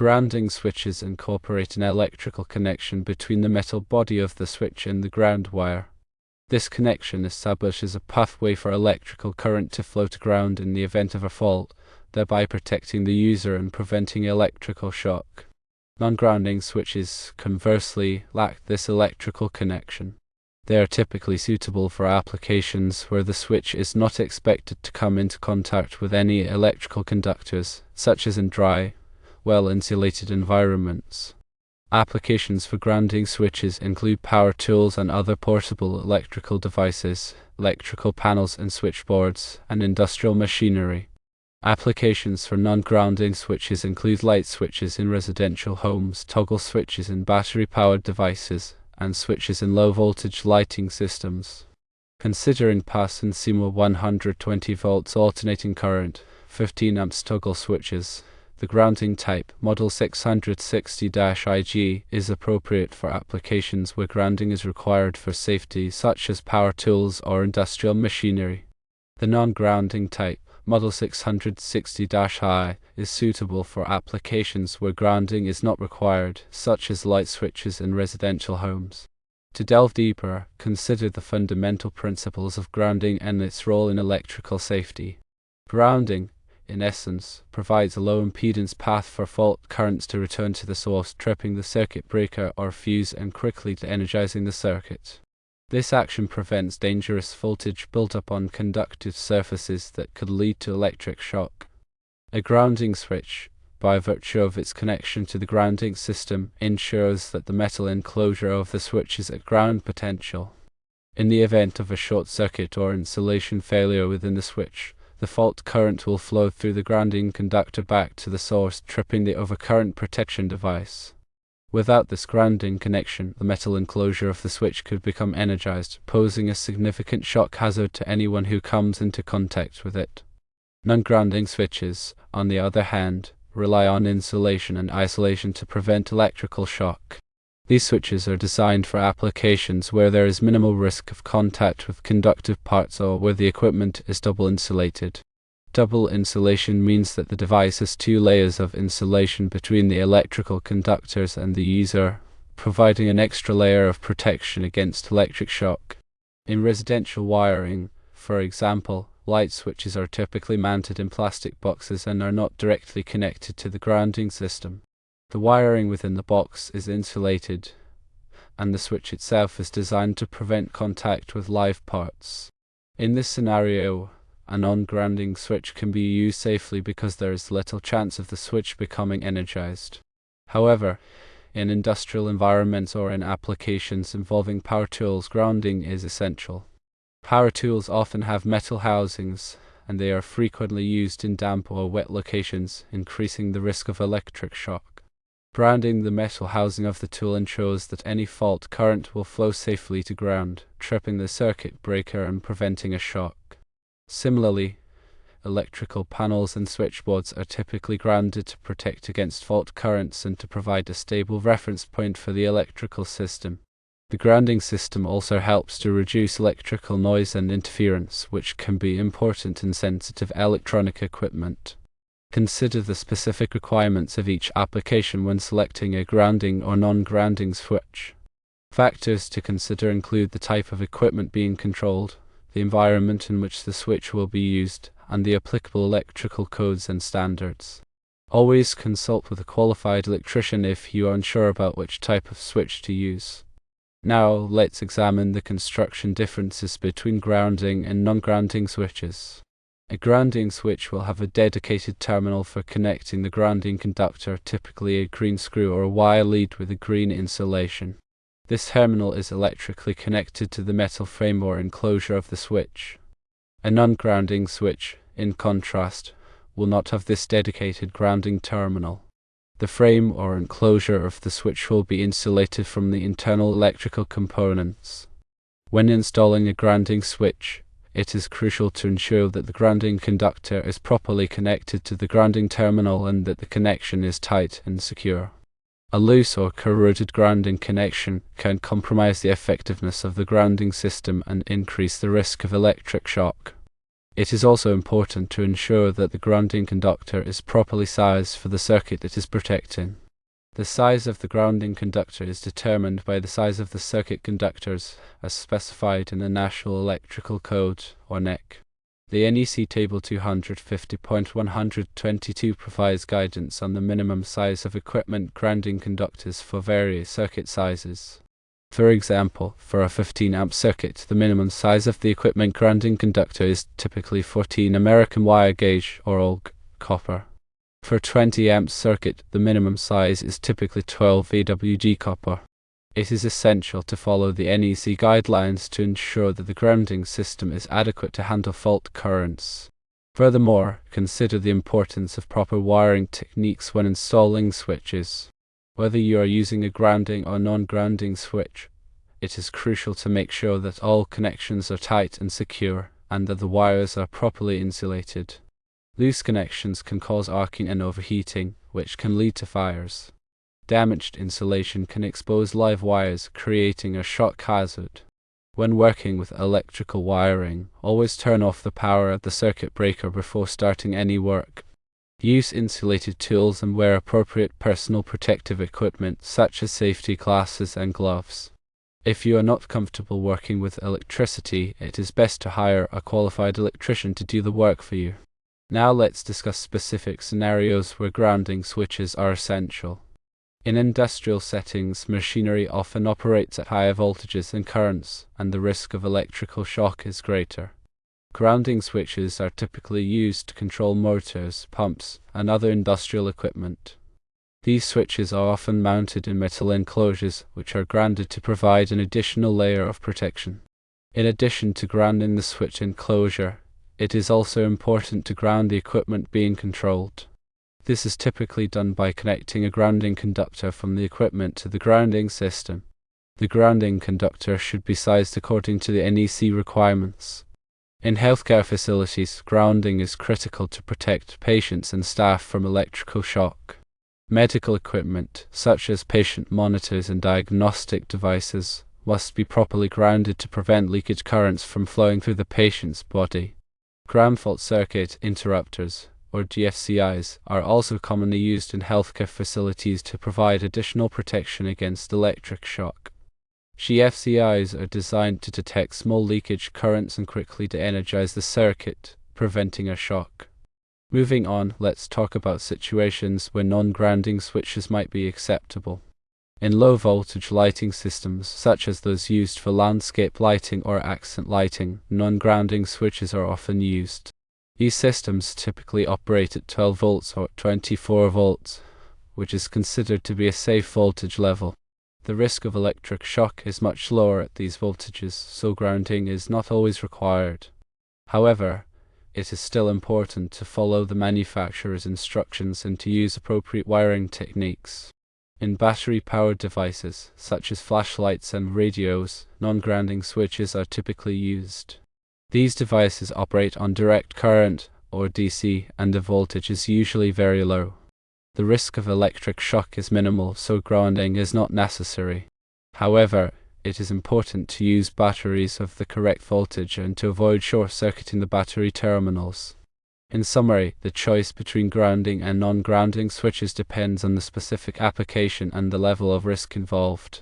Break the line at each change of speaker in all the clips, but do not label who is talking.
Grounding switches incorporate an electrical connection between the metal body of the switch and the ground wire. This connection establishes a pathway for electrical current to flow to ground in the event of a fault, thereby protecting the user and preventing electrical shock. Non-grounding switches, conversely, lack this electrical connection. They are typically suitable for applications where the switch is not expected to come into contact with any electrical conductors, such as in dry, well-insulated environments. Applications for grounding switches include power tools and other portable electrical devices, electrical panels and switchboards, and industrial machinery. Applications for non-grounding switches include light switches in residential homes, toggle switches in battery-powered devices, and switches in low-voltage lighting systems. Considering PAS and CMOS 120 volts alternating current, 15 amps toggle switches, the grounding type, Model 660-IG, is appropriate for applications where grounding is required for safety, such as power tools or industrial machinery. The non-grounding type, Model 660-I, is suitable for applications where grounding is not required, such as light switches in residential homes. To delve deeper, consider the fundamental principles of grounding and its role in electrical safety. Grounding, in essence, provides a low-impedance path for fault currents to return to the source, tripping the circuit breaker or fuse and quickly de-energizing the circuit. This action prevents dangerous voltage built-up on conductive surfaces that could lead to electric shock. A grounding switch, by virtue of its connection to the grounding system, ensures that the metal enclosure of the switch is at ground potential. In the event of a short circuit or insulation failure within the switch, the fault current will flow through the grounding conductor back to the source, tripping the overcurrent protection device. Without this grounding connection, the metal enclosure of the switch could become energized, posing a significant shock hazard to anyone who comes into contact with it. Non-grounding switches, on the other hand, rely on insulation and isolation to prevent electrical shock. These switches are designed for applications where there is minimal risk of contact with conductive parts or where the equipment is double insulated. Double insulation means that the device has two layers of insulation between the electrical conductors and the user, providing an extra layer of protection against electric shock. In residential wiring, for example, light switches are typically mounted in plastic boxes and are not directly connected to the grounding system. The wiring within the box is insulated, and the switch itself is designed to prevent contact with live parts. In this scenario, a non-grounding switch can be used safely because there is little chance of the switch becoming energized. However, in industrial environments or in applications involving power tools, grounding is essential. Power tools often have metal housings, and they are frequently used in damp or wet locations, increasing the risk of electric shock. Grounding the metal housing of the tool ensures that any fault current will flow safely to ground, tripping the circuit breaker and preventing a shock. Similarly, electrical panels and switchboards are typically grounded to protect against fault currents and to provide a stable reference point for the electrical system. The grounding system also helps to reduce electrical noise and interference, which can be important in sensitive electronic equipment. Consider the specific requirements of each application when selecting a grounding or non-grounding switch. Factors to consider include the type of equipment being controlled, the environment in which the switch will be used, and the applicable electrical codes and standards. Always consult with a qualified electrician if you are unsure about which type of switch to use. Now, let's examine the construction differences between grounding and non-grounding switches. A grounding switch will have a dedicated terminal for connecting the grounding conductor, typically a green screw or a wire lead with a green insulation. This terminal is electrically connected to the metal frame or enclosure of the switch. A non-grounding switch, in contrast, will not have this dedicated grounding terminal. The frame or enclosure of the switch will be insulated from the internal electrical components. When installing a grounding switch, it is crucial to ensure that the grounding conductor is properly connected to the grounding terminal and that the connection is tight and secure. A loose or corroded grounding connection can compromise the effectiveness of the grounding system and increase the risk of electric shock. It is also important to ensure that the grounding conductor is properly sized for the circuit it is protecting. The size of the grounding conductor is determined by the size of the circuit conductors as specified in the National Electrical Code, or NEC. The NEC Table 250.122 provides guidance on the minimum size of equipment grounding conductors for various circuit sizes. For example, for a 15 amp circuit, the minimum size of the equipment grounding conductor is typically 14 American wire gauge or OLG copper. For a 20 amp circuit, the minimum size is typically 12 AWG copper. It is essential to follow the NEC guidelines to ensure that the grounding system is adequate to handle fault currents. Furthermore, consider the importance of proper wiring techniques when installing switches. Whether you are using a grounding or non-grounding switch, it is crucial to make sure that all connections are tight and secure, and that the wires are properly insulated. Loose connections can cause arcing and overheating, which can lead to fires. Damaged insulation can expose live wires, creating a shock hazard. When working with electrical wiring, always turn off the power at the circuit breaker before starting any work. Use insulated tools and wear appropriate personal protective equipment such as safety glasses and gloves. If you are not comfortable working with electricity, it is best to hire a qualified electrician to do the work for you. Now let's discuss specific scenarios where grounding switches are essential. In industrial settings, machinery often operates at higher voltages and currents, and the risk of electrical shock is greater. Grounding switches are typically used to control motors, pumps, and other industrial equipment. These switches are often mounted in metal enclosures, which are grounded to provide an additional layer of protection. In addition to grounding the switch enclosure, it is also important to ground the equipment being controlled. This is typically done by connecting a grounding conductor from the equipment to the grounding system. The grounding conductor should be sized according to the NEC requirements. In healthcare facilities, grounding is critical to protect patients and staff from electrical shock. Medical equipment, such as patient monitors and diagnostic devices, must be properly grounded to prevent leakage currents from flowing through the patient's body. Ground fault circuit interrupters, or GFCIs, are also commonly used in healthcare facilities to provide additional protection against electric shock. GFCIs are designed to detect small leakage currents and quickly de-energize the circuit, preventing a shock. Moving on, let's talk about situations where non-grounding switches might be acceptable. In low-voltage lighting systems, such as those used for landscape lighting or accent lighting, non-grounding switches are often used. These systems typically operate at 12 volts or 24 volts, which is considered to be a safe voltage level. The risk of electric shock is much lower at these voltages, so grounding is not always required. However, it is still important to follow the manufacturer's instructions and to use appropriate wiring techniques. In battery-powered devices, such as flashlights and radios, non-grounding switches are typically used. These devices operate on direct current, or DC, and the voltage is usually very low. The risk of electric shock is minimal, so grounding is not necessary. However, it is important to use batteries of the correct voltage and to avoid short-circuiting the battery terminals. In summary, the choice between grounding and non-grounding switches depends on the specific application and the level of risk involved.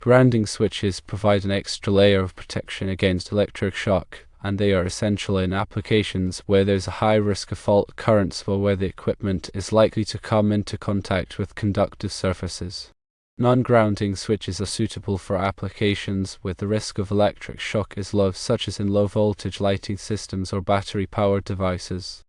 Grounding switches provide an extra layer of protection against electric shock, and they are essential in applications where there is a high risk of fault currents or where the equipment is likely to come into contact with conductive surfaces. Non-grounding switches are suitable for applications where the risk of electric shock is low, such as in low-voltage lighting systems or battery-powered devices.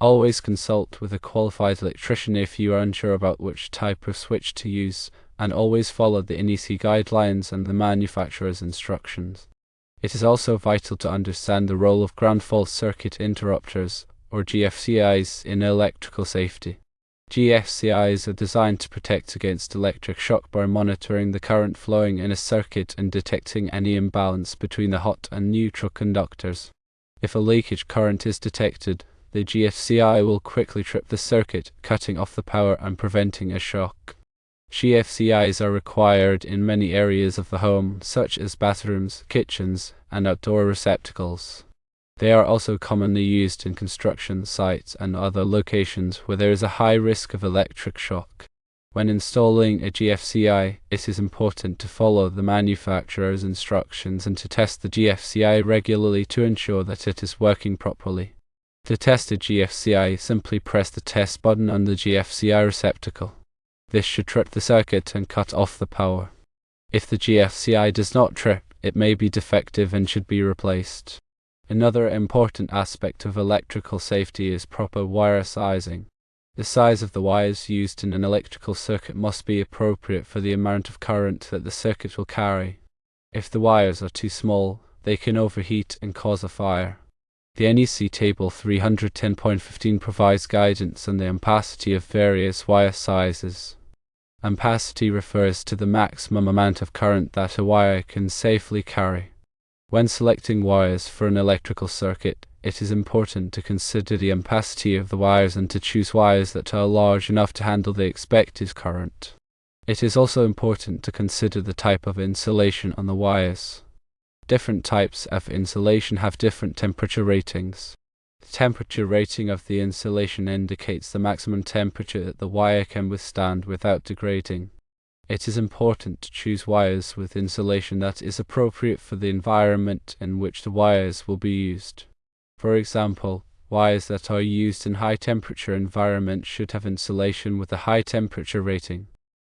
Always consult with a qualified electrician if you are unsure about which type of switch to use, and always follow the NEC guidelines and the manufacturer's instructions. It is also vital to understand the role of ground fault circuit interrupters, or GFCIs, in electrical safety. GFCIs are designed to protect against electric shock by monitoring the current flowing in a circuit and detecting any imbalance between the hot and neutral conductors. If a leakage current is detected, the GFCI will quickly trip the circuit, cutting off the power and preventing a shock. GFCIs are required in many areas of the home, such as bathrooms, kitchens, and outdoor receptacles. They are also commonly used in construction sites and other locations where there is a high risk of electric shock. When installing a GFCI, it is important to follow the manufacturer's instructions and to test the GFCI regularly to ensure that it is working properly. To test a GFCI, simply press the test button on the GFCI receptacle. This should trip the circuit and cut off the power. If the GFCI does not trip, it may be defective and should be replaced. Another important aspect of electrical safety is proper wire sizing. The size of the wires used in an electrical circuit must be appropriate for the amount of current that the circuit will carry. If the wires are too small, they can overheat and cause a fire. The NEC Table 310.15 provides guidance on the ampacity of various wire sizes. Ampacity refers to the maximum amount of current that a wire can safely carry. When selecting wires for an electrical circuit, it is important to consider the ampacity of the wires and to choose wires that are large enough to handle the expected current. It is also important to consider the type of insulation on the wires. Different types of insulation have different temperature ratings. The temperature rating of the insulation indicates the maximum temperature that the wire can withstand without degrading. It is important to choose wires with insulation that is appropriate for the environment in which the wires will be used. For example, wires that are used in high-temperature environments should have insulation with a high temperature rating.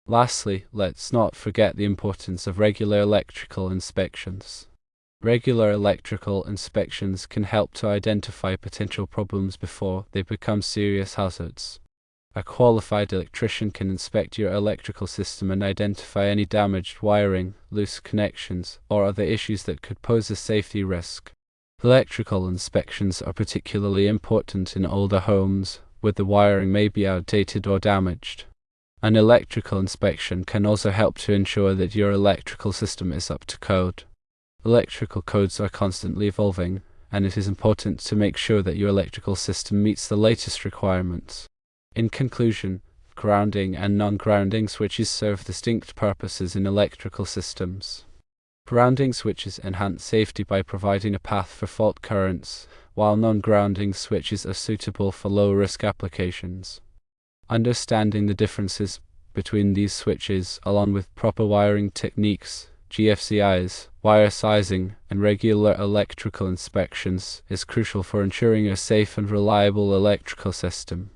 Lastly, let's not forget the importance of regular electrical inspections. Regular electrical inspections can help to identify potential problems before they become serious hazards. A qualified electrician can inspect your electrical system and identify any damaged wiring, loose connections, or other issues that could pose a safety risk. Electrical inspections are particularly important in older homes, where the wiring may be outdated or damaged. An electrical inspection can also help to ensure that your electrical system is up to code. Electrical codes are constantly evolving, and it is important to make sure that your electrical system meets the latest requirements. In conclusion, grounding and non-grounding switches serve distinct purposes in electrical systems. Grounding switches enhance safety by providing a path for fault currents, while non-grounding switches are suitable for low-risk applications. Understanding the differences between these switches, along with proper wiring techniques, GFCIs, wire sizing, and regular electrical inspections, is crucial for ensuring a safe and reliable electrical system.